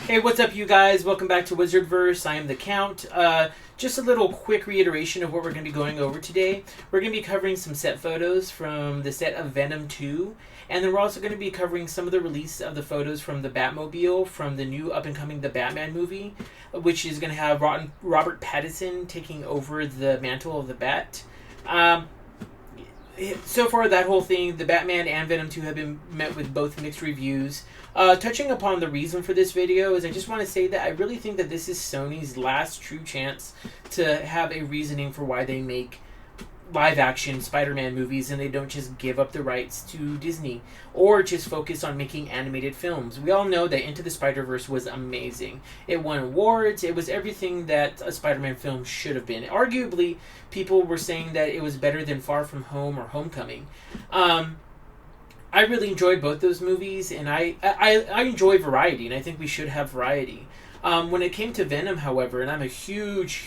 Hey, what's up, you guys? Welcome back to Wizardverse. I am the Count. Just a little quick reiteration of what we're going to be going over today. We're going to be covering some set photos from the set of Venom 2, and then we're also going to be covering some of the release of the photos from the Batmobile from the new up-and-coming The Batman movie, which is going to have Robert Pattinson taking over the mantle of the Bat. So far, that whole thing, the Batman and Venom 2 have been met with both mixed reviews. Touching upon the reason for this video is I just want to say that I really think that this is Sony's last true chance to have a reasoning for why they make live-action Spider-Man movies and they don't just give up the rights to Disney or just focus on making animated films. We all know that Into the Spider-Verse was amazing. It won awards. It was everything that a Spider-Man film should have been. Arguably, people were saying that it was better than Far From Home or Homecoming. I really enjoyed both those movies, and I enjoy variety, and I think we should have variety. When it came to Venom, however, and I'm a huge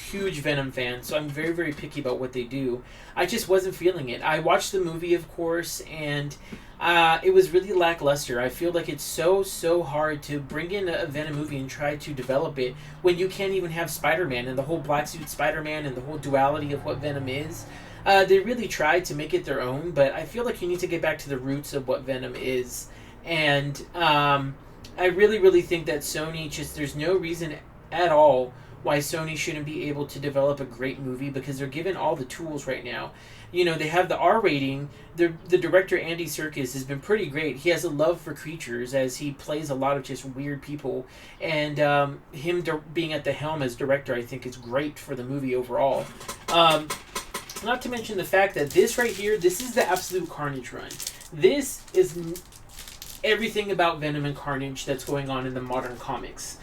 Venom fan, so I'm very, very picky about what they do, I just wasn't feeling it. I watched the movie, of course, and it was really lackluster. I feel like it's so hard to bring in a Venom movie and try to develop it when you can't even have Spider-Man and the whole black suit Spider-Man and the whole duality of what Venom is. They really tried to make it their own, but I feel like you need to get back to the roots of what Venom is. And I really think that Sony there's no reason at all why Sony shouldn't be able to develop a great movie because they're given all the tools right now. You know, they have the R rating. The director, Andy Serkis, has been pretty great. He has a love for creatures as he plays a lot of just weird people. And him being at the helm as director, I think, is great for the movie overall. Not to mention the fact that this right here, this is the absolute Carnage run. This is everything about Venom and Carnage that's going on in the modern comics.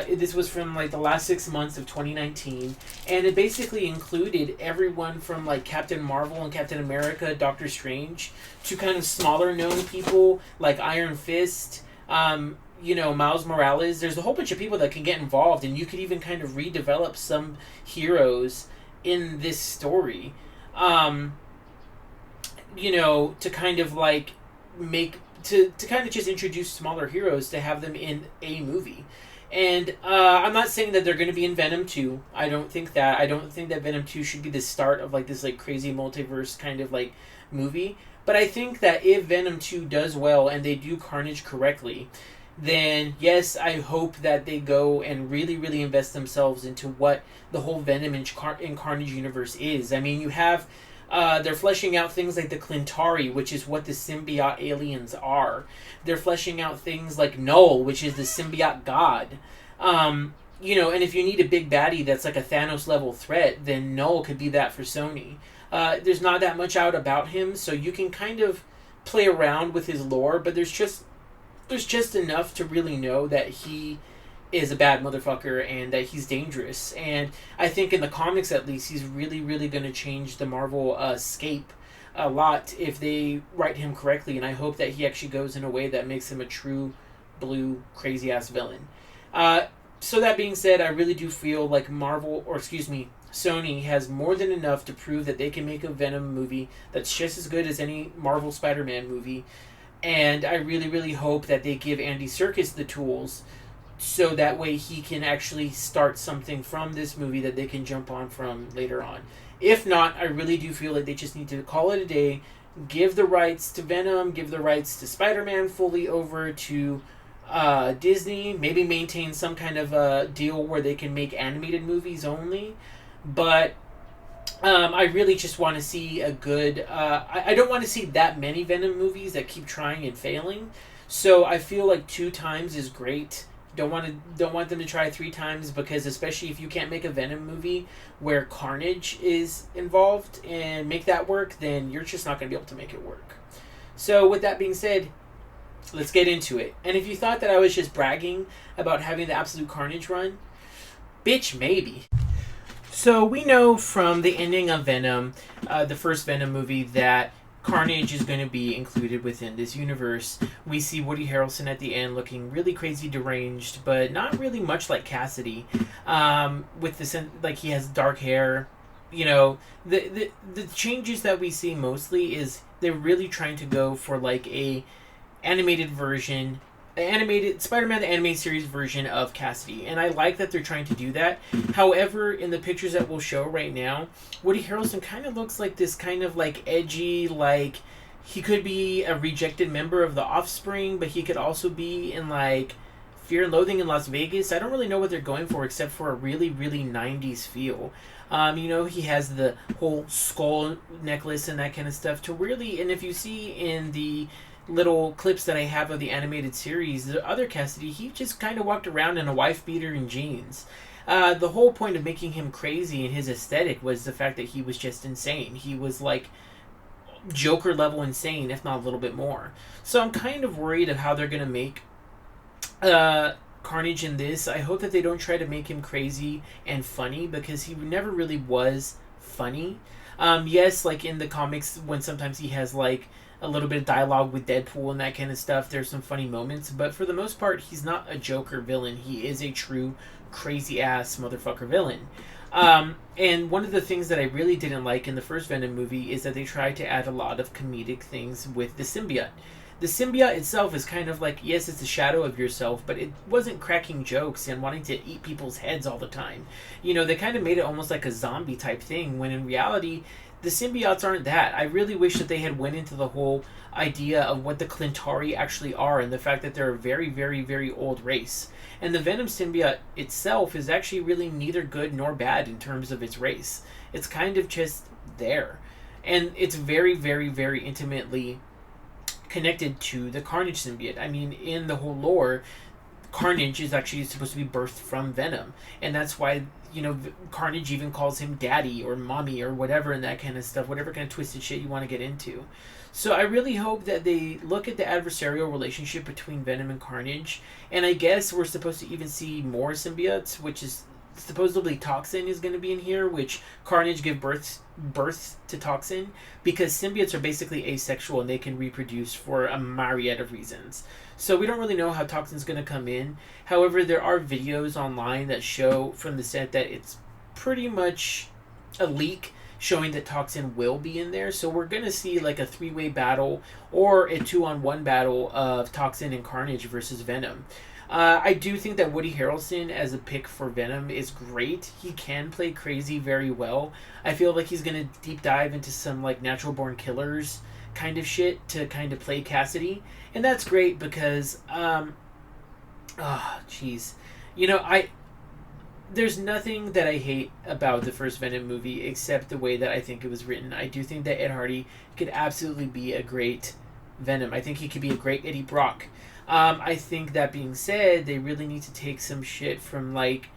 This was from like the last 6 months of 2019, and it basically included everyone from like Captain Marvel and Captain America, Doctor Strange, to kind of smaller known people like Iron Fist, Miles Morales. There's a whole bunch of people that can get involved, and you could even kind of redevelop some heroes in this story, to kind of like to kind of just introduce smaller heroes to have them in a movie. And I'm not saying that they're going to be in Venom 2. I don't think that. I don't think that Venom 2 should be the start of like this like crazy multiverse kind of like movie. But I think that if Venom 2 does well and they do Carnage correctly, then yes, I hope that they go and really invest themselves into what the whole Venom and Carnage universe is. I mean, you have they're fleshing out things like the Clintari, which is what the symbiote aliens are. They're fleshing out things like Null, which is the symbiote god. And if you need a big baddie that's like a Thanos level threat, then Null could be that for Sony. There's not that much out about him, so you can kind of play around with his lore, but there's just enough to really know that he is a bad motherfucker and that he's dangerous. And I think in the comics, at least, he's really going to change the Marvel scape a lot if they write him correctly. And I hope that he actually goes in a way that makes him a true blue crazy ass villain. So that being said, I really do feel like Sony has more than enough to prove that they can make a Venom movie that's just as good as any Marvel Spider-Man movie. And I really hope that they give Andy Serkis the tools so that way he can actually start something from this movie that they can jump on from later on. If not, I really do feel like they just need to call it a day, give the rights to Venom, give the rights to Spider-Man fully over to Disney, maybe maintain some kind of a deal where they can make animated movies only. But I really just want to see a good... I don't want to see that many Venom movies that keep trying and failing. So I feel like 2 times is great. Don't want them to try 3 times, because especially if you can't make a Venom movie where Carnage is involved and make that work, then you're just not going to be able to make it work. So with that being said, let's get into it. And if you thought that I was just bragging about having the absolute Carnage run, bitch, maybe. So we know from the ending of Venom, the first Venom movie, that Carnage is going to be included within this universe. We see Woody Harrelson at the end looking really crazy deranged, but not really much like Cassidy. With like he has dark hair. The changes that we see mostly is they're really trying to go for like a animated version animated Spider-Man the animated series version of Cassidy, and I like that they're trying to do that. However, in the pictures that we'll show right now, Woody Harrelson kind of looks like this kind of like edgy, like he could be a rejected member of the Offspring, but he could also be in like Fear and Loathing in Las Vegas. I don't really know what they're going for except for a really, really 90s feel. He has the whole skull necklace and that kind of stuff to really, and if you see in the little clips that I have of the animated series, the other Cassidy, he just kind of walked around in a wife beater and jeans. The whole point of making him crazy and his aesthetic was the fact that he was just insane. He was like Joker level insane, if not a little bit more. So I'm kind of worried of how they're going to make Carnage in this. I hope that they don't try to make him crazy and funny, because he never really was funny. Yes, like in the comics, when sometimes he has like a little bit of dialogue with Deadpool and that kind of stuff, there's some funny moments, but for the most part, he's not a Joker villain. He is a true crazy ass motherfucker villain. And one of the things that I really didn't like in the first Venom movie is that they tried to add a lot of comedic things with the symbiote. The symbiote itself is kind of like, yes, it's a shadow of yourself, but it wasn't cracking jokes and wanting to eat people's heads all the time. They kind of made it almost like a zombie type thing, when in reality, the symbiotes aren't that. I really wish that they had went into the whole idea of what the Clintari actually are, and the fact that they're a very, very, very old race. And the Venom symbiote itself is actually really neither good nor bad in terms of its race. It's kind of just there. And it's very, very, very intimately connected to the Carnage symbiote. I mean, in the whole lore, Carnage is actually supposed to be birthed from Venom, and that's why Carnage even calls him daddy or mommy or whatever, and that kind of stuff, whatever kind of twisted shit you want to get into. So I really hope that they look at the adversarial relationship between Venom and Carnage, and I guess we're supposed to even see more symbiotes, which is supposedly Toxin is going to be in here, which Carnage give birth to Toxin, because symbiotes are basically asexual and they can reproduce for a myriad of reasons. So we don't really know how Toxin's going to come in. However, there are videos online that show from the set that it's pretty much a leak showing that Toxin will be in there. So we're going to see like a 3-way battle or a 2-on-1 battle of Toxin and Carnage versus Venom. I do think that Woody Harrelson as a pick for Venom is great. He can play crazy very well. I feel like he's going to deep dive into some like Natural Born Killers kind of shit to kind of play Cassidy. And that's great because, there's nothing that I hate about the first Venom movie except the way that I think it was written. I do think that Ed Hardy could absolutely be a great Venom. I think he could be a great Eddie Brock. I think that being said, they really need to take some shit from like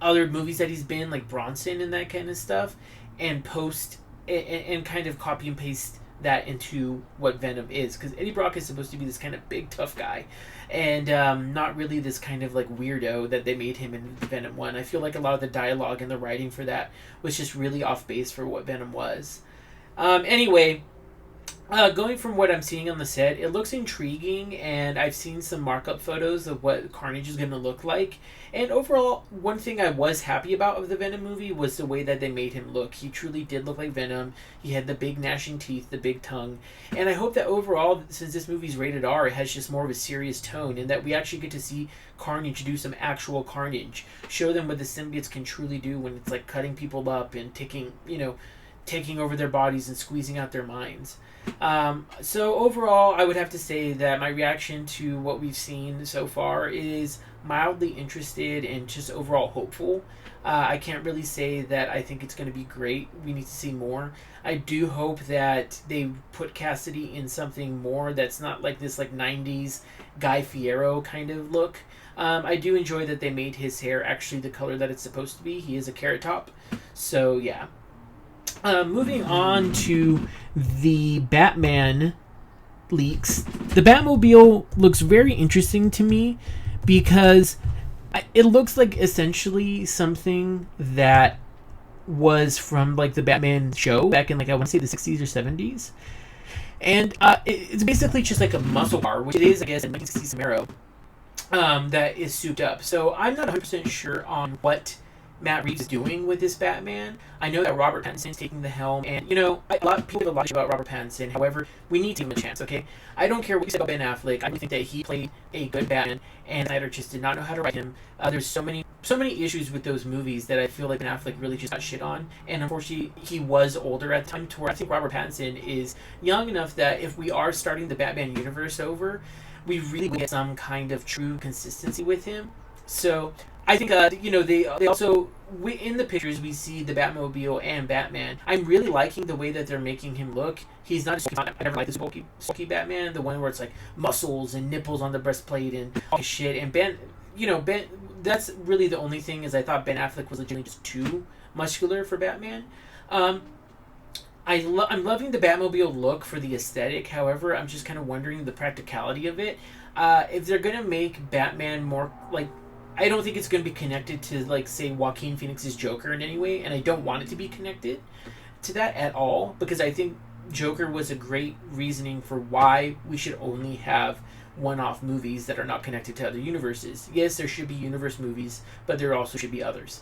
other movies that he's been, like Bronson and that kind of stuff, and post and kind of copy and paste that into what Venom is, because Eddie Brock is supposed to be this kind of big tough guy, and not really this kind of like weirdo that they made him in Venom 1. I feel like a lot of the dialogue and the writing for that was just really off base for what Venom was. Going from what I'm seeing on the set, it looks intriguing, and I've seen some markup photos of what Carnage is going to look like. And overall, one thing I was happy about of the Venom movie was the way that they made him look. He truly did look like Venom. He had the big gnashing teeth, the big tongue. And I hope that overall, since this movie's rated R, it has just more of a serious tone, and that we actually get to see Carnage do some actual carnage. Show them what the symbiotes can truly do when it's like cutting people up and taking over their bodies and squeezing out their minds. So overall, I would have to say that my reaction to what we've seen so far is mildly interested and just overall hopeful. I can't really say that I think it's going to be great. We need to see more. I do hope that they put Cassidy in something more that's not like this like 90s Guy Fieri kind of look. I do enjoy that they made his hair actually the color that it's supposed to be. He is a Carrot Top. So yeah. Moving on to the Batman leaks. The Batmobile looks very interesting to me because it looks like essentially something that was from like the Batman show back in like I want to say the 60s or 70s. And it's basically just like a muscle car, which it is, I guess, in 1960s Camaro, that is souped up. So I'm not 100% sure on what Matt Reeves is doing with this Batman. I know that Robert Pattinson's taking the helm, and you know, a lot of people have a lot about Robert Pattinson. However, we need to give him a chance. Okay, I don't care what you say about Ben Affleck. I really think that he played a good Batman, and Snyder just did not know how to write him. There's so many issues with those movies that I feel like Ben Affleck really just got shit on, and unfortunately, he was older at the time. To where I think Robert Pattinson is young enough that if we are starting the Batman universe over, we really get some kind of true consistency with him. So I think you know, they also in the pictures we see the Batmobile and Batman. I'm really liking the way that they're making him look. He's not just I never liked this bulky Batman, the one where it's like muscles and nipples on the breastplate and all this shit. And Ben, that's really the only thing is I thought Ben Affleck was legitimately just too muscular for Batman. I'm loving the Batmobile look for the aesthetic. However, I'm just kind of wondering the practicality of it. If they're gonna make Batman more like, I don't think it's going to be connected to, like, say, Joaquin Phoenix's Joker in any way, and I don't want it to be connected to that at all, because I think Joker was a great reasoning for why we should only have one-off movies that are not connected to other universes. Yes, there should be universe movies, but there also should be others.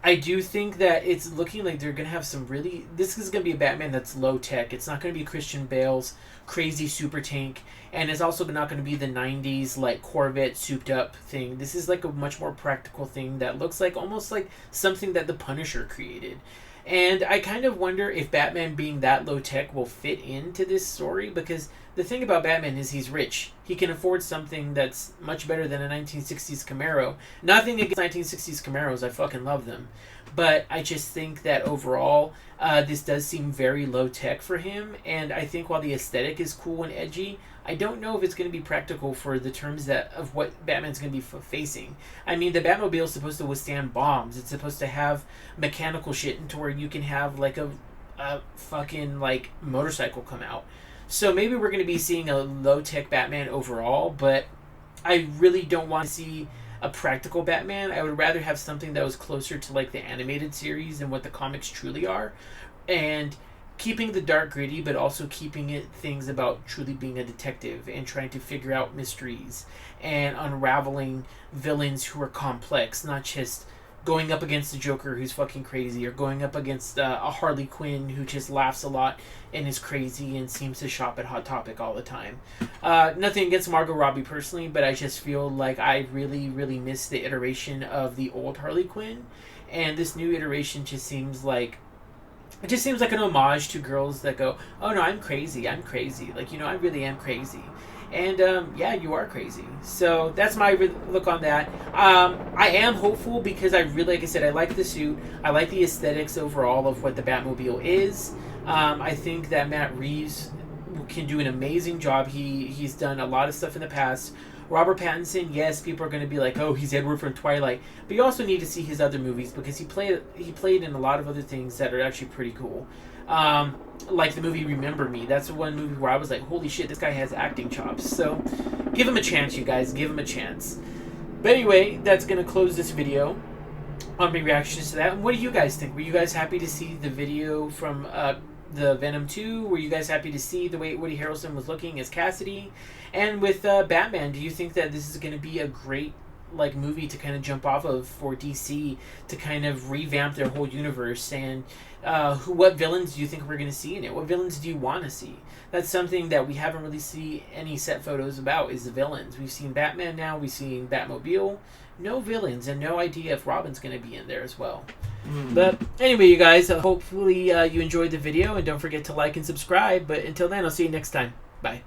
I do think that it's looking like they're going to have some really... This is going to be a Batman that's low-tech. It's not going to be Christian Bale's crazy super tank, and it's also not going to be the 90s, like, Corvette souped-up thing. This is, like, a much more practical thing that looks like almost like something that the Punisher created. And I kind of wonder if Batman being that low-tech will fit into this story, because the thing about Batman is he's rich. He can afford something that's much better than a 1960s Camaro. Nothing against 1960s Camaros, I fucking love them. But I just think that overall, this does seem very low-tech for him, and I think while the aesthetic is cool and edgy, I don't know if it's going to be practical for the terms of what Batman's going to be facing. I mean, the Batmobile is supposed to withstand bombs. It's supposed to have mechanical shit into where you can have, like, a fucking, like, motorcycle come out. So maybe we're going to be seeing a low-tech Batman overall, but I really don't want to see a practical Batman. I would rather have something that was closer to, like, the animated series and what the comics truly are. And keeping the dark gritty, but also keeping it things about truly being a detective and trying to figure out mysteries and unraveling villains who are complex, not just going up against the Joker who's fucking crazy, or going up against a Harley Quinn who just laughs a lot and is crazy and seems to shop at Hot Topic all the time. Nothing against Margot Robbie personally, but I just feel like I really, really miss the iteration of the old Harley Quinn, and this new iteration just seems like an homage to girls that go, oh no, I'm crazy, like, I really am crazy. And yeah, you are crazy. So that's my look on that. I am hopeful because I really, like I said, I like the suit. I like the aesthetics overall of what the Batmobile is. I think that Matt Reeves can do an amazing job. He's done a lot of stuff in the past. Robert Pattinson, yes, people are going to be like, oh, he's Edward from Twilight. But you also need to see his other movies because he played in a lot of other things that are actually pretty cool. Like the movie Remember Me. That's the one movie where I was like, holy shit, this guy has acting chops. So give him a chance, you guys. Give him a chance. But anyway, that's going to close this video on my reactions to that. And what do you guys think? Were you guys happy to see the video from the Venom 2? Were you guys happy to see the way Woody Harrelson was looking as Cassidy? And with Batman, do you think that this is going to be a great movie to kind of jump off of for DC to kind of revamp their whole universe? And what villains do you think we're going to see in it? What villains do you want to see? That's something that we haven't really seen any set photos about, is the villains. We've seen Batman now, we've seen Batmobile. No villains, and no idea if Robin's going to be in there as well. But anyway, you guys, hopefully you enjoyed the video, and don't forget to like and subscribe. But until then, I'll see you next time. Bye.